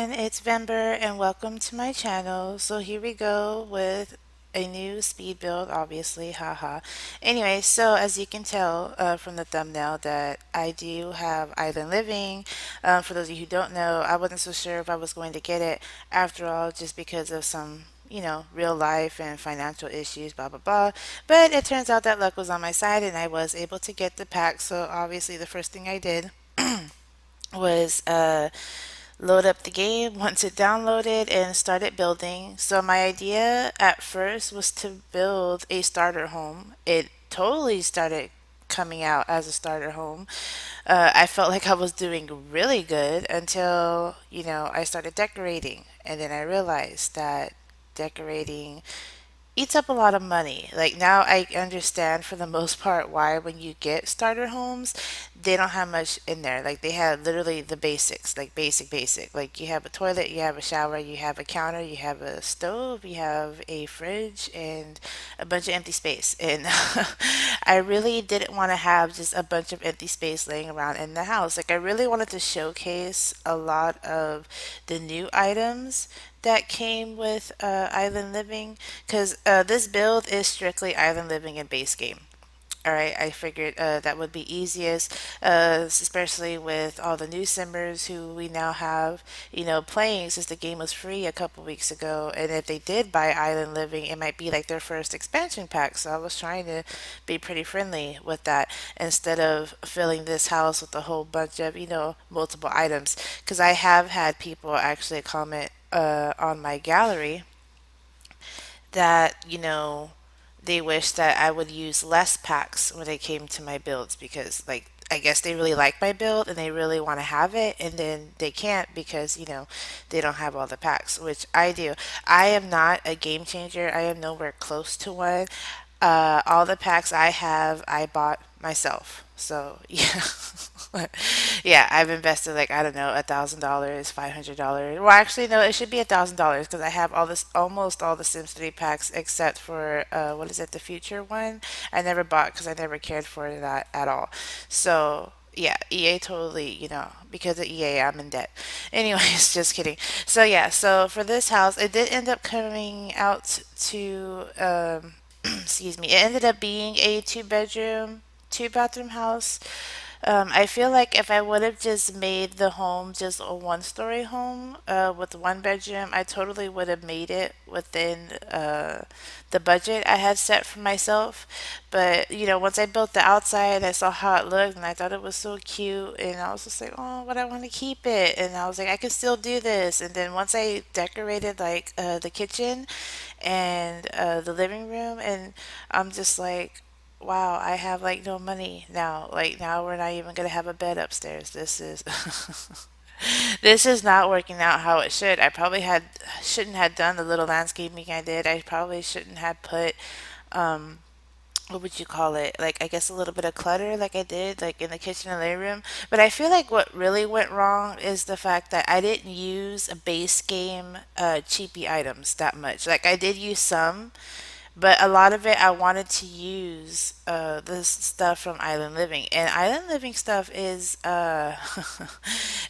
everyone, it's Vember and welcome to my channel. So here we go with a new speed build, obviously, haha. Anyway, so as you can tell from the thumbnail that I do have Island Living. For those of you who don't know, I wasn't so sure if I was going to get it after all just because of some real life and financial issues, blah, blah, blah. But it turns out that luck was on my side and I was able to get the pack. So obviously the first thing I did was load up the game once it downloaded and started building. So my idea at first was to build a starter home. It totally started coming out as a starter home. I felt like I was doing really good until, I started decorating. And then I realized that decorating eats up a lot of money. Like now I understand for the most part why when you get starter homes, they don't have much in there. Like they have literally the basics, like basic. Like you have a toilet, you have a shower, you have a counter, you have a stove, you have a fridge and a bunch of empty space. And I really didn't want to have just a bunch of empty space laying around in the house. Like I really wanted to showcase a lot of the new items that came with Island Living because this build is strictly Island Living and base game. All right, I figured that would be easiest, especially with all the new simmers who we now have, playing since the game was free a couple weeks ago. And if they did buy Island Living, it might be like their first expansion pack. So I was trying to be pretty friendly with that instead of filling this house with a whole bunch of, multiple items. Because I have had people actually comment on my gallery that, they wish that I would use less packs when it came to my builds because, like, I guess they really like my build and they really want to have it, and then they can't because, they don't have all the packs, which I do. I am not a game changer, I am nowhere close to one. All the packs I have, I bought myself. So, yeah. Yeah, I've invested like I don't know $1,000, $500. Well, actually, no, it should be $1,000 because I have all this almost all the Sims 3 packs except for what is it, the future one? I never bought because I never cared for that at all. So yeah, EA totally, because of EA, I'm in debt. Anyways, just kidding. So yeah, so for this house, it did end up coming out to excuse me, it ended up being a two-bedroom, two-bathroom house. I feel like if I would have just made the home just a one-story home with one bedroom, I totally would have made it within the budget I had set for myself. But, once I built the outside, I saw how it looked and I thought it was so cute. And I was just like, oh, but I want to keep it. And I was like, I can still do this. And then once I decorated like the kitchen and the living room, and I'm just like, wow, I have like no money now. Like now we're not even gonna have a bed upstairs. This is this is not working out how it should. I probably shouldn't have done the little landscaping I did. I probably shouldn't have put what would you call it? Like I guess a little bit of clutter like I did like in the kitchen and living room. But I feel like what really went wrong is the fact that I didn't use a base game cheapy items that much. Like I did use some, but a lot of it I wanted to use this stuff from Island Living. And Island Living stuff is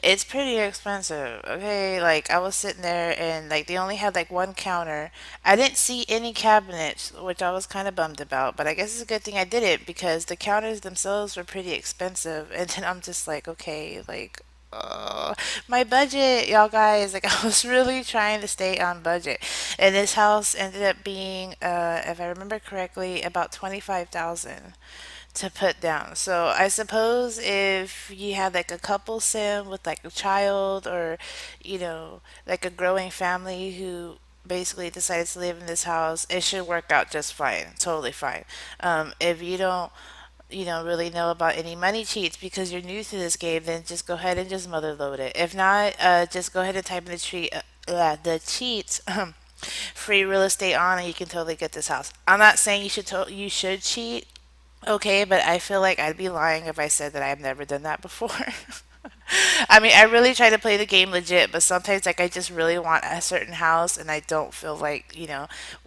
it's pretty expensive. Okay, like I was sitting there and like they only had like one counter. I didn't see any cabinets, which I was kind of bummed about, but I guess it's a good thing I did it because the counters themselves were pretty expensive. And then I'm just like, okay, like my budget, y'all guys, like I was really trying to stay on budget. And this house ended up being, if I remember correctly, about 25,000 to put down. So I suppose if you had like a couple sim with like a child or, like a growing family who basically decided to live in this house, it should work out just fine, totally fine. If you don't really know about any money cheats because you're new to this game, then just go ahead and just mother load it. If not, just go ahead and type in the cheats free real estate on, and you can totally get this house. I'm not saying you should cheat, okay, but I feel like I'd be lying if I said that I've never done that before. I mean, I really try to play the game legit, but sometimes like I just really want a certain house and I don't feel like,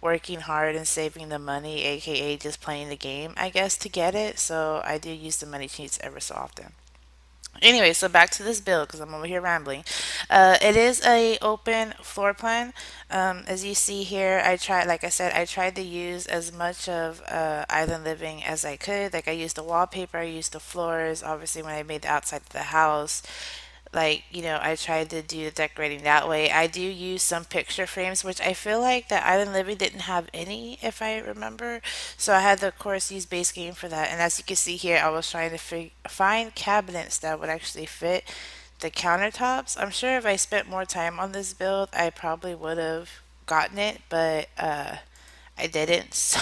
working hard and saving the money, aka just playing the game, I guess, to get it. So I do use the money cheats ever so often. Anyway, so back to this build because I'm over here rambling. It is a open floor plan. As you see here, I tried, like I said, I tried to use as much of Island Living as I could. Like I used the wallpaper, I used the floors. Obviously, when I made the outside of the house, like I tried to do the decorating that way. I do use some picture frames, which I feel like that Island Living didn't have any, if I remember. So I had to, of course, use base game for that. And as you can see here, I was trying to find cabinets that would actually fit the countertops. I'm sure if I spent more time on this build, I probably would have gotten it, but I didn't. So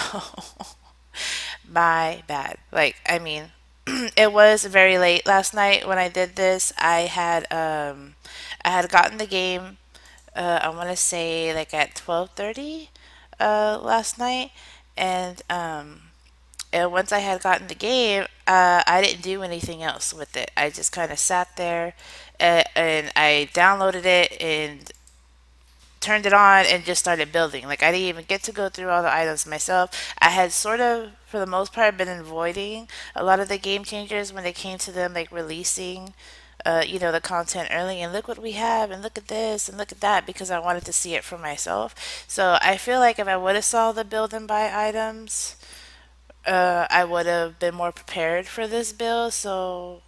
my bad. Like, I mean, it was very late last night when I did this. I had gotten the game I want to say like at 12:30 last night, and and once I had gotten the game, I didn't do anything else with it. I just kind of sat there, and I downloaded it and turned it on and just started building. Like I didn't even get to go through all the items myself. I had sort of, for the most part, been avoiding a lot of the game changers when it came to them like releasing, the content early. And look what we have, and look at this, and look at that, because I wanted to see it for myself. So I feel like if I would have saw the build and buy items, I would have been more prepared for this build. So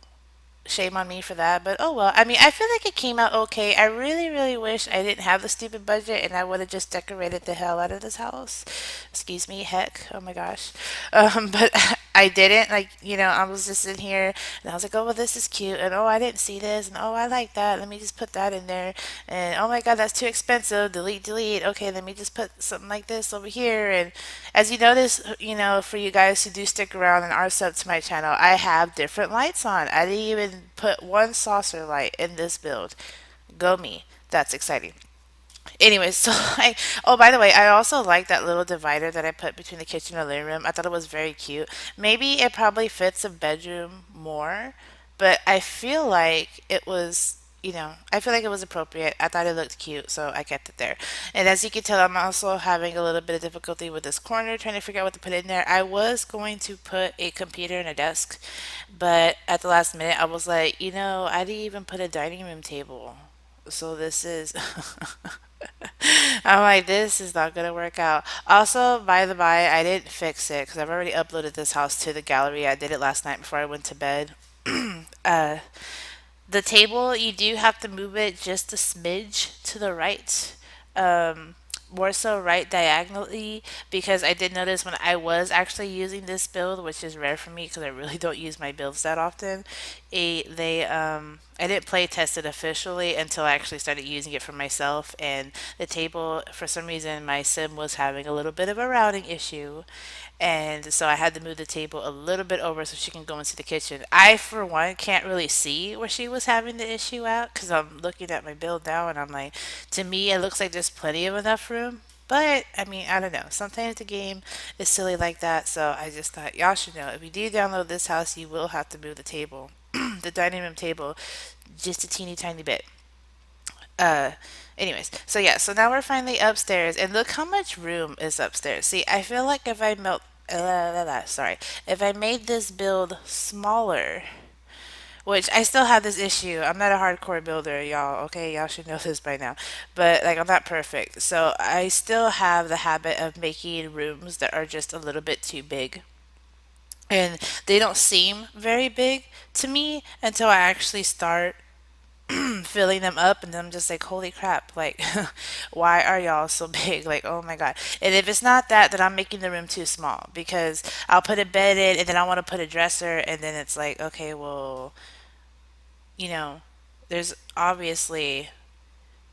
shame on me for that, but oh well. I mean, I feel like it came out okay. I really, really wish I didn't have the stupid budget and I would have just decorated the hell out of this house. Excuse me, heck. Oh my gosh. But I didn't. Like, I was just in here and I was like, oh, well, this is cute. And oh, I didn't see this. And oh, I like that. Let me just put that in there. And oh my God, that's too expensive. Delete, delete. Okay, let me just put something like this over here. And as you notice, for you guys who do stick around and are sub to my channel, I have different lights on. I didn't even put one saucer light in this build. Go me. That's exciting. Anyways, so oh, by the way, I also like that little divider that I put between the kitchen and living room. I thought it was very cute. Maybe it probably fits a bedroom more, but I feel like it was, I feel like it was appropriate. I thought it looked cute, so I kept it there. And as you can tell, I'm also having a little bit of difficulty with this corner, trying to figure out what to put in there. I was going to put a computer and a desk, but at the last minute, I was like, I didn't even put a dining room table. So this is I'm like, this is not gonna work out. Also, by the by, I didn't fix it because I've already uploaded this house to the gallery. I did it last night before I went to bed. Uh, the table, you do have to move it just a smidge to the right. Um, More so right diagonally, because I did notice when I was actually using this build, which is rare for me because I really don't use my builds that often. I didn't play test it officially until I actually started using it for myself, and the table, for some reason, my sim was having a little bit of a routing issue, and so I had to move the table a little bit over so she can go into the kitchen. I, for one, can't really see where she was having the issue at because I'm looking at my build now and I'm like, to me, it looks like there's plenty of enough room. But I mean, I don't know. Sometimes the game is silly like that. So I just thought y'all should know if you do download this house, you will have to move the table, the dining room table, just a teeny tiny bit. Uh, Anyways, so yeah, so now we're finally upstairs, and look how much room is upstairs. See, I feel like if I sorry, if I made this build smaller, which I still have this issue. I'm not a hardcore builder, y'all. Okay, y'all should know this by now. But like, I'm not perfect, so I still have the habit of making rooms that are just a little bit too big. And they don't seem very big to me until I actually start filling them up, and I'm just like, holy crap, like why are y'all so big? Like, oh my god. And if it's not that, then I'm making the room too small because I'll put a bed in and then I want to put a dresser, and then it's like, okay, well, you know there's obviously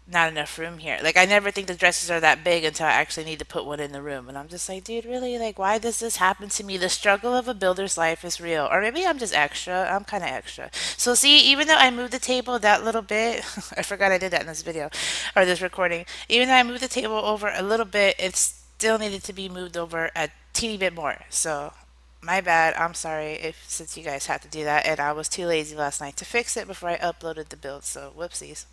not enough room here. Like, I never think the dresses are that big until I actually need to put one in the room. And I'm just like, dude, really? Like, why does this happen to me? The struggle of a builder's life is real. Or maybe I'm just extra. I'm kind of extra. So, see, even though I moved the table that little bit, I forgot I did that in this video or this recording. Even though I moved the table over a little bit, it still needed to be moved over a teeny bit more. So, my bad. I'm sorry if since you guys had to do that, and I was too lazy last night to fix it before I uploaded the build. So, whoopsies.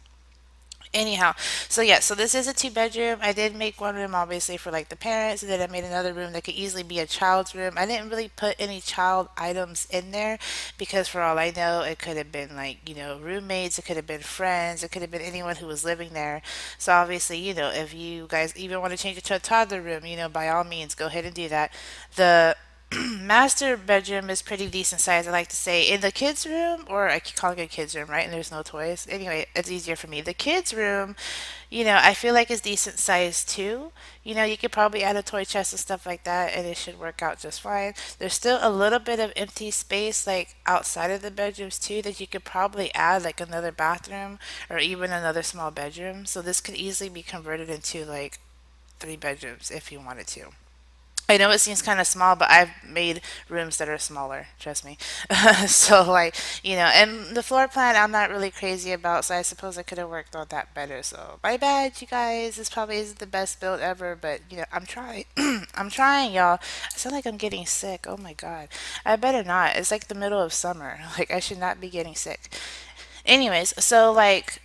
Anyhow, so yeah, so this is a two bedroom. I did make one room obviously for like the parents, and then I made another room that could easily be a child's room. I didn't really put any child items in there because for all I know, it could have been like, roommates, it could have been friends, it could have been anyone who was living there. So obviously, if you guys even want to change it to a toddler room, by all means, go ahead and do that. The master bedroom is pretty decent size, I like to say. In the kids' room, or I keep calling it a kids' room, right? And there's no toys. Anyway, it's easier for me. The kids' room, I feel like is decent size too. You could probably add a toy chest and stuff like that, and it should work out just fine. There's still a little bit of empty space, like outside of the bedrooms too, that you could probably add like another bathroom or even another small bedroom. So this could easily be converted into like three bedrooms if you wanted to. I know it seems kind of small, but I've made rooms that are smaller, trust me. So, like, and the floor plan I'm not really crazy about, so I suppose I could have worked on that better. So, my bad, you guys. This probably isn't the best build ever, but, I'm trying. I'm trying, y'all. I sound like I'm getting sick. Oh my God. I better not. It's like the middle of summer. Like, I should not be getting sick. Anyways, so, like,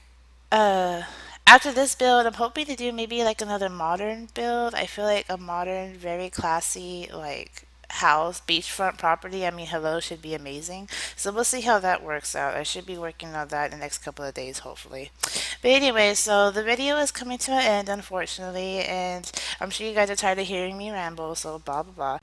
uh, after this build, I'm hoping to do maybe like another modern build. I feel like a modern, very classy, like house, beachfront property. I mean, hello, should be amazing. So we'll see how that works out. I should be working on that in the next couple of days, hopefully. But anyway, so the video is coming to an end, unfortunately, and I'm sure you guys are tired of hearing me ramble, so blah blah blah.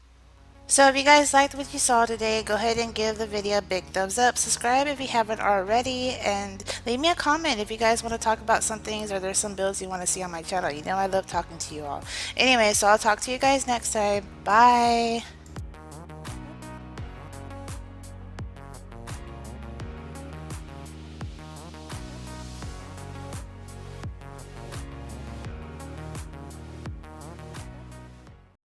So if you guys liked what you saw today, go ahead and give the video a big thumbs up. Subscribe if you haven't already, and leave me a comment if you guys want to talk about some things or there's some builds you want to see on my channel. I love talking to you all. Anyway, so I'll talk to you guys next time. Bye!